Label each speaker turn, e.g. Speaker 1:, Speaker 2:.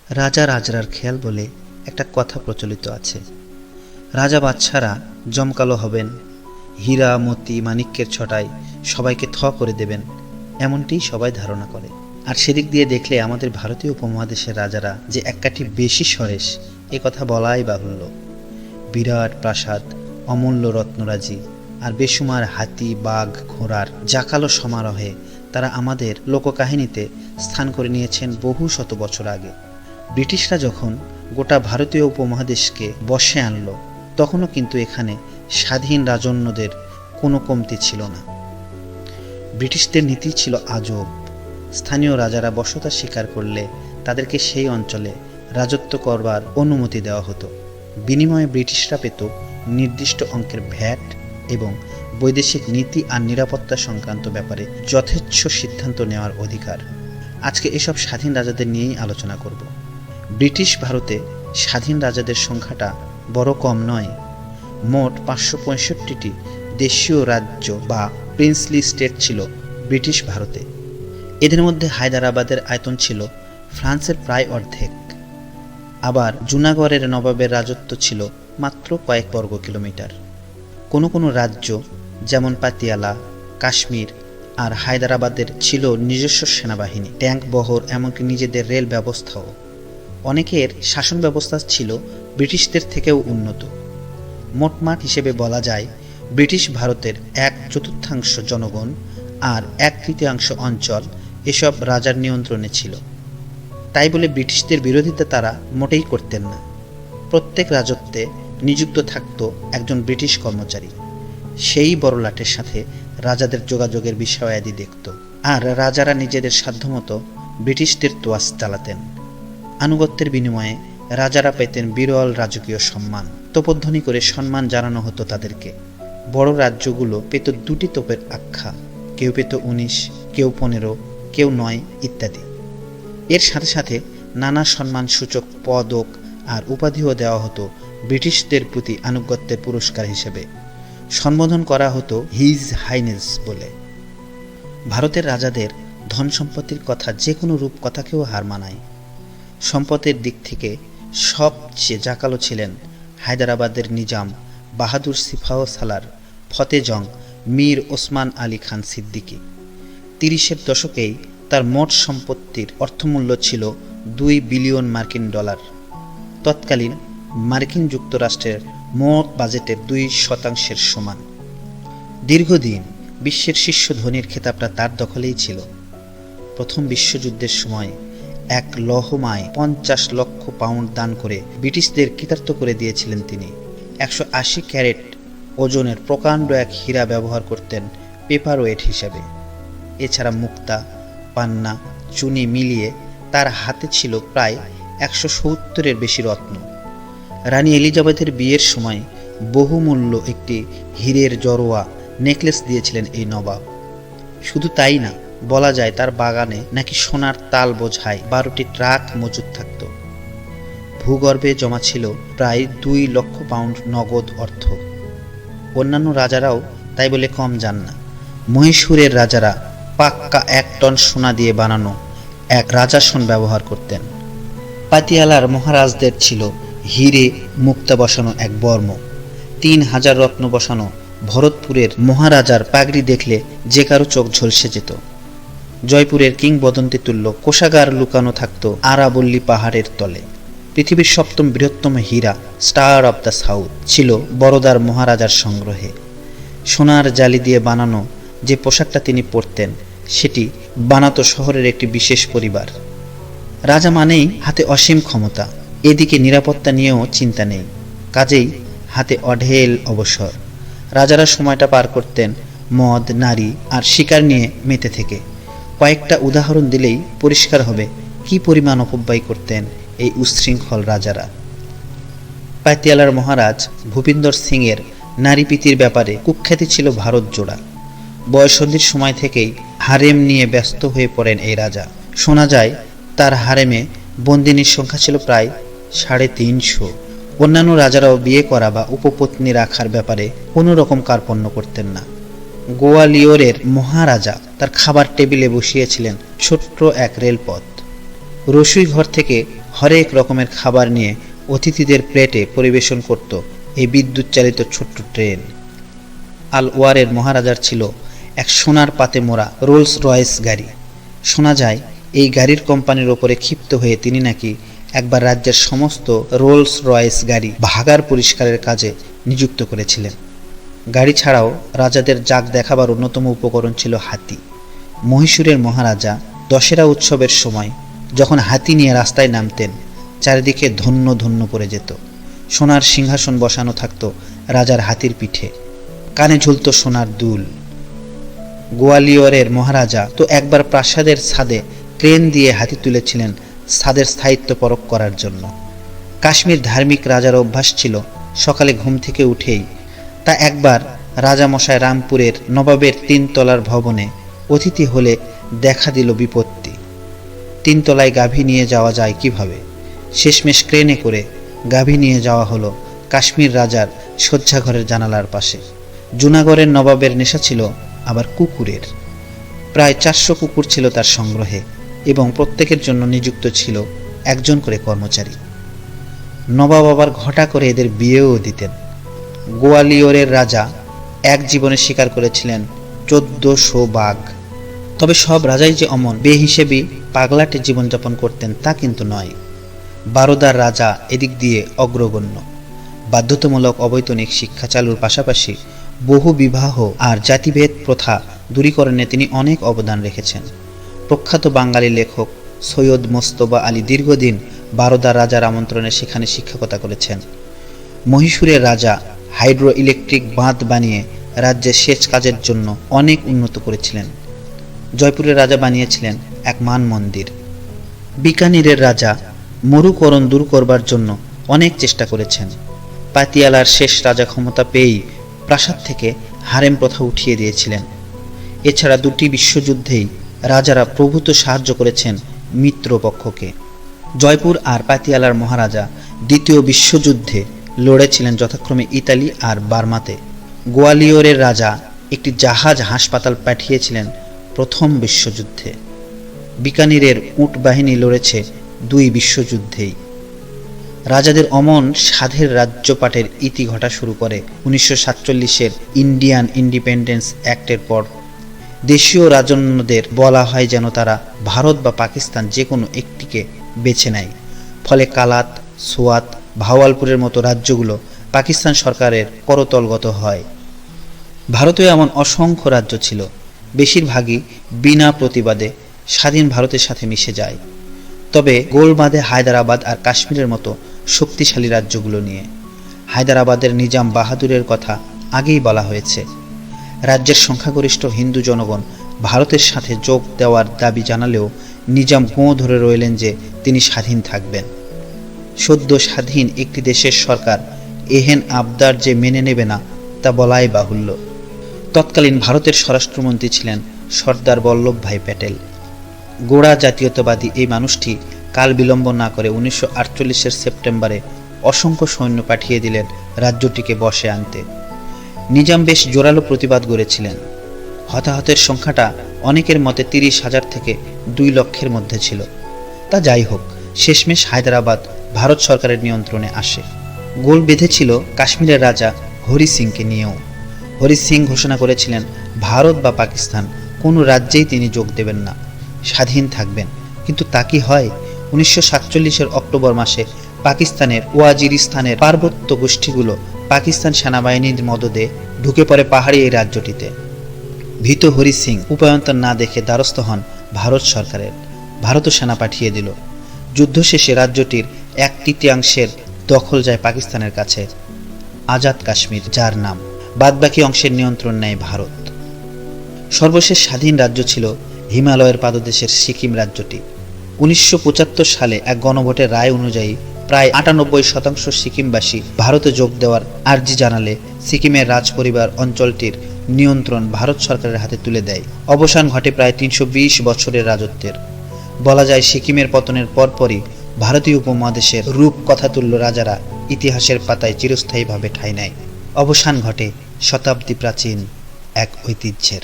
Speaker 1: রাজা রাজরার খেয়াল বলে একটা কথা প্রচলিত আছে। রাজা বাদশারা জমকালো হবেন, হীরা মতি মানিক্যের ছটায় সবাইকে থ করে দেবেন, এমনটি সবাই ধারণা করে। আর সেদিক দিয়ে দেখলে আমাদের ভারতীয় উপমহাদেশের রাজারা যে এক কাঠি বেশি সরেস এ কথা বলাই বাহুল্য। বিরাট প্রাসাদ, অমূল্য রত্নরাজি আর বেসুমার হাতি বাঘ ঘোড়ার জাকালো সমারোহে তারা আমাদের লোককাহিনীতে স্থান করে নিয়েছেন বহু শত বছর আগে। ব্রিটিশরা যখন গোটা ভারতীয় উপমহাদেশকে বশে আনলো তখনও কিন্তু এখানে স্বাধীন রাজন্যদের কোনো কমতি ছিল না। ব্রিটিশদের নীতি ছিল আজব। স্থানীয় রাজারা বসতি স্বীকার করলে তাদেরকে সেই অঞ্চলে রাজত্ব করবার অনুমতি দেওয়া হতো। বিনিময়ে ব্রিটিশরা পেত নির্দিষ্ট অঙ্কের ভ্যাট এবং বৈদেশিক নীতি আর নিরাপত্তা সংক্রান্ত ব্যাপারে যথেচ্ছ সিদ্ধান্ত নেওয়ার অধিকার। আজকে এসব স্বাধীন রাজাদের নিয়েই আলোচনা করব। ব্রিটিশ ভারতে স্বাধীন রাজাদের সংখ্যাটা বড় কম নয়। মোট 565টি দেশীয় রাজ্য বা প্রিন্সলি স্টেট ছিল ব্রিটিশ ভারতে। এদের মধ্যে হায়দ্রাবাদের আয়তন ছিল ফ্রান্সের প্রায় অর্ধেক। আবার জুনাগড়ের নবাবের রাজত্ব ছিল মাত্র কয়েক বর্গ কিলোমিটার। কোনো কোনো রাজ্য যেমন পাতিয়ালা, কাশ্মীর আর হায়দ্রাবাদের ছিল নিজস্ব সেনাবাহিনী, ট্যাঙ্ক বহর, এমনকি নিজেদের রেল ব্যবস্থাও। অনেকের শাসন ব্যবস্থা ছিল ব্রিটিশদের থেকেও উন্নত। মোটমাট হিসেবে বলা যায় ব্রিটিশ ভারতের 1/4 জনগণ আর 1/3 অঞ্চল এসব রাজার নিয়ন্ত্রণে ছিল। তাই বলে ব্রিটিশদের বিরোধিতা তারা মোটেই করতেন না। প্রত্যেক রাজত্বে নিযুক্ত থাকত একজন ব্রিটিশ কর্মচারী। সেই বড়লাটের সাথে রাজাদের যোগাযোগের বিষয়াদি দেখত, আর রাজারা নিজেদের সাধ্যমতো ব্রিটিশদের তোয়াজ চালাতেন। আনুগত্যের বিনিময়ে রাজারা পেতেন বিরল রাজকীয় সম্মান। তোপধ্বনি করে সম্মান জানানো হতো তাদেরকে। বড় রাজ্যগুলো পেত 2টি তোপের আখ্যা, কেউ পেত 19, কেউ 15, কেউ 9 ইত্যাদি। এর সাথে সাথে নানা সম্মানসূচক পদক আর উপাধিও দেওয়া হতো ব্রিটিশদের প্রতি আনুগত্যের পুরস্কার হিসেবে। সম্বোধন করা হতো হিজ হাইনেস বলে। ভারতের রাজাদের ধন সম্পত্তির কথা যে কোনো রূপকথাকেও হার মানায়। সম্পদের দিক থেকে সবচেয়ে জাকালো ছিলেন হায়দ্রাবাদের নিজাম বাহাদুর সিপাহ সালার ফতে জং মীর ওসমান আলী খান সিদ্দিকী। 30-এর দশকেই তার মোট সম্পত্তির অর্থমূল্য ছিল $2 বিলিয়ন। তৎকালীন মার্কিন যুক্তরাষ্ট্রের মোট বাজেটের 2% সমান। দীর্ঘদিন বিশ্বের শীর্ষ ধনীর খেতাবটা তার দখলেই ছিল। প্রথম বিশ্বযুদ্ধের সময় এক লহমায় 50 লক্ষ পাউন্ড দান করে ব্রিটিশদের কৃতার্থ করে দিয়েছিলেন তিনি। 180 ক্যারেট ওজনের প্রকাণ্ড এক হীরা ব্যবহার করতেন পেপার ওয়েট হিসাবে। এছাড়া মুক্তা, পান্না, চুনি মিলিয়ে তার হাতে ছিল প্রায় 170-এর বেশি রত্ন। রানী এলিজাবেথের বিয়ের সময় বহুমূল্য একটি হীরের জড়োয়া নেকলেস দিয়েছিলেন এই নবাব। শুধু তাই না, বলা যায় তার বাগানে নাকি সোনার তাল বোঝাই 12টি ট্রাক মজুদ থাকত। ভূগর্ভে জমা ছিল প্রায় 2 লক্ষ পাউন্ড নগদ অর্থ। অন্যান্য রাজারাও তাই বলে কম যান না। মহীশূরের রাজারা পাক্কা 1 টন সোনা দিয়ে বানানো এক রাজাসন ব্যবহার করতেন। পাতিয়ালার মহারাজদের ছিল হীরে মুক্তা বসানো এক বর্ম। 3000 রত্ন বসানো ভরতপুরের মহারাজার পাগড়ি দেখলে যে কারো চোখ ঝলসে যেত। জয়পুরের কিংবদন্তি তুল্য কোষাগার লুকানো থাকত আরাবল্লী পাহাড়ের তলে। পৃথিবীর 7ম বৃহত্তম হীরা স্টার অব দ্য সাউথ ছিল বরোদার মহারাজার সংগ্রহে। সোনার জালি দিয়ে বানানো যে পোশাকটা তিনি পরতেন সেটি বানাতো শহরের একটি বিশেষ পরিবার। রাজা মানেই হাতে অসীম ক্ষমতা, এদিকে নিরাপত্তা নিয়েও চিন্তা নেই, কাজেই হাতে অঢেল অবসর। রাজারা সময়টা পার করতেন মদ, নারী আর শিকার নিয়ে মেতে থেকে। কয়েকটা উদাহরণ দিলেই পরিষ্কার হবে কি পরিমাণ অপব্যয় করতেন এই উচ্ছৃঙ্খল রাজারা। পাতিয়ালার মহারাজ ভূপিন্দর সিংয়ের নারীপ্রীতির ব্যাপারে কুখ্যাতি ছিল ভারত জোড়া। বয়ঃসন্ধির সময় থেকেই হারেম নিয়ে ব্যস্ত হয়ে পড়েন এই রাজা। শোনা যায় তার হারেমে বন্দিনীর সংখ্যা ছিল প্রায় 350। অন্যান্য রাজারাও বিয়ে করা বা উপপত্নী রাখার ব্যাপারে কোনো রকম কার্পণ্য করতেন না। গোয়ালিয়রের মহারাজা তার খাবার টেবিলে বসিয়েছিলেন ছোট্ট এক রেলপথ। রসুই ঘর থেকে হরেক রকমের খাবার নিয়ে অতিথিদের প্লেটে পরিবেশন করত এই বিদ্যুৎ চালিত ছোট্ট ট্রেন। আল ওয়ারের মহারাজার ছিল এক সোনার পাতে মোড়া রোলস রয়েস গাড়ি। শোনা যায় এই গাড়ির কোম্পানির ওপরে ক্ষিপ্ত হয়ে তিনি নাকি একবার রাজ্যের সমস্ত রোলস রয়েস গাড়ি ভাগার পরিষ্কারের কাজে নিযুক্ত করেছিলেন। গাড়ি ছাড়াও রাজাদের জাগ দেখাবার অন্যতম উপকরণ ছিল হাতি। মহীশূরের মহারাজা দশেরা উৎসবের সময় যখন হাতি নিয়ে রাস্তায় নামতেন, চারিদিকে ধন্য ধন্য পড়ে যেত। সোনার সিংহাসন বসানো থাকত রাজার হাতির পিঠে, কানে ঝুলত সোনার দুল। গোয়ালিয়রের মহারাজা তো একবার প্রাসাদের ছাদে ক্রেন দিয়ে হাতি তুলেছিলেন ছাদের স্থায়িত্ব পরখ করার জন্য। কাশ্মীর ধার্মিক রাজার অভ্যাস ছিল সকালে ঘুম থেকে উঠেই তা একবার রাজামশাই রামপুরের নবাবের 3 তলার ভবনে অতিথি হলে দেখা দিল বিপত্তি। 3 তলায় গাভী নিয়ে যাওয়া যায় কিভাবে? শেষমেশ ক্রেনে করে গাভী নিয়ে যাওয়া হলো কাশ্মীর রাজার শয্যাঘরের জানালার পাশে। জুনাগড়ের নবাবের নেশা ছিল আবার কুকুরের। প্রায় 400 কুকুর ছিল তার সংগ্রহে এবং প্রত্যেকের জন্য নিযুক্ত ছিল একজন করে কর্মচারী। নবাব আবার ঘটা করে এদের বিয়েও দিতেন। গোয়ালিয়রের রাজা এক জীবনে শিকার করেছিলেন 1400 বাঘ। তবে সব রাজাই যে অমন বেহিসেবি পাগলাটে জীবনযাপন করতেন তা কিন্তু নয়। বারোদার রাজা এদিক দিয়ে অগ্রগণ্য। বাধ্যতামূলক অবৈতনিক শিক্ষা চালুর পাশাপাশি বহু বিবাহ আর জাতিভেদ প্রথা দূরীকরণে তিনি অনেক অবদান রেখেছেন। প্রখ্যাত বাঙালি লেখক সৈয়দ মোস্তফা আলী দীর্ঘদিন বারোদার রাজার আমন্ত্রণে সেখানে শিক্ষকতা করেছেন। মহীশূরের রাজা হাইড্রো ইলেকট্রিক বাঁধ বানিয়ে রাজ্যের সেচ কাজের জন্য অনেক উন্নত করেছিলেন। জয়পুরের রাজা বানিয়েছিলেন এক মান মন্দির। বিকানিরের রাজা মরুকরণ দূর করবার জন্য অনেক চেষ্টা করেছেন। পাতিয়ালার শেষ রাজা ক্ষমতা পেয়েই প্রাসাদ থেকে হারেম প্রথা উঠিয়ে দিয়েছিলেন। এছাড়া 2টি বিশ্বযুদ্ধেই রাজারা প্রভূত সাহায্য করেছেন মিত্রপক্ষকে। জয়পুর আর পাতিয়ালার মহারাজা 2য় বিশ্বযুদ্ধে লড়েছিলেন যথাক্রমে ইতালি আর বার্মাতে। গোয়ালিয়রের রাজা একটি জাহাজ হাসপাতাল পাঠিয়েছিলেন প্রথম বিশ্বযুদ্ধে। বিকানিরের উট বাহিনী লড়েছে 2 বিশ্বযুদ্ধেই। রাজাদের অমন সাধের রাজ্যপাটের ইতি ঘটা শুরু করে 1947-এর ইন্ডিয়ান ইন্ডিপেন্ডেন্স অ্যাক্টের পর। দেশীয় রাজন্যদের বলা হয় যেন তারা ভারত বা পাকিস্তান যে কোনো একটিকে বেছে নেয়। ফলে কালাত, সোয়াত, ভাওয়ালপুরের মতো রাজ্যগুলো পাকিস্তান সরকারের করতলগত হয়। ভারতেও এমন অসংখ্য রাজ্য ছিল, বেশিরভাগই বিনা প্রতিবাদে স্বাধীন ভারতের সাথে মিশে যায়। তবে গোল বাঁধে হায়দ্রাবাদ আর কাশ্মীরের মতো শক্তিশালী রাজ্যগুলো নিয়ে। হায়দ্রাবাদের নিজাম বাহাদুরের কথা আগেই বলা হয়েছে। রাজ্যের সংখ্যাগরিষ্ঠ হিন্দু জনগণ ভারতের সাথে যোগ দেওয়ার দাবি জানালেও নিজাম গোঁ ধরে রইলেন যে তিনি স্বাধীন থাকবেন। সদ্য স্বাধীন একটি দেশের সরকার এহেন আবদার যে মেনে নেবে না তা বলাই বাহুল্য। তৎকালীন ভারতের স্বরাষ্ট্রমন্ত্রী ছিলেন সর্দার বল্লভভাই প্যাটেল। গোড়া জাতীয়তাবাদী এই মানুষটি কাল বিলম্ব না করে 1948-এর সেপ্টেম্বরে অসংখ্য সৈন্য পাঠিয়ে দিলেন রাজ্যটিকে বশে আনতে। নিজাম বেশ জোরালো প্রতিবাদ গড়েছিলেন। হতাহতের সংখ্যাটা অনেকের মতে 30,000 থেকে 2 লক্ষের মধ্যে ছিল। তা যাই হোক, শেষমেশ হায়দ্রাবাদ ভারত সরকারের নিয়ন্ত্রণে আসে। গোল বেঁধেছিল কাশ্মীরের রাজা হরি সিংকে নিয়েও। হরি সিং ঘোষণা করেছিলেন ভারত বা পাকিস্তান কোনো রাজ্যেই তিনি যোগ দেবেন না, স্বাধীন থাকবেন। কিন্তু তা কি হয়? 1947-এর অক্টোবর মাসে পাকিস্তানের ওয়াজিরিস্তানের পার্বত্য গোষ্ঠীগুলো পাকিস্তান সেনাবাহিনীর মদদে ঢুকে পড়ে পাহাড়ি এই রাজ্যটিতে। ভীত হরি সিং উপায়ন্তর না দেখে দ্বারস্থ হন ভারত সরকারের। ভারতও সেনা পাঠিয়ে দিল। যুদ্ধ শেষে রাজ্যটির 1/3 দখল যায় পাকিস্তানের কাছে, আজাদ কাশ্মীর যার নাম। বাদবাকি অংশের নিয়ন্ত্রণ নেয় ভারত। সর্বশেষ স্বাধীন রাজ্য ছিল হিমালয়ের পাদদেশের সিকিম রাজ্যটি। 1975 সালে এক গণভোটের রায় অনুযায়ী প্রায় 98% সিকিমবাসী ভারতে যোগ দেওয়ার আর্জি জানালে সিকিমের রাজপরিবার অঞ্চলটির নিয়ন্ত্রণ ভারত সরকারের হাতে তুলে দেয়। অবসান ঘটে প্রায় 320 বছরের রাজত্বের। বলা যায় সিকিমের পতনের পরপরই ভারতীয় উপমহাদেশের রূপকথাতুল্য রাজারা ইতিহাসের পাতায় চিরস্থায়ীভাবে ঠাঁই নেয়। অবসান ঘটে শতাব্দী প্রাচীন এক ঐতিহ্যের।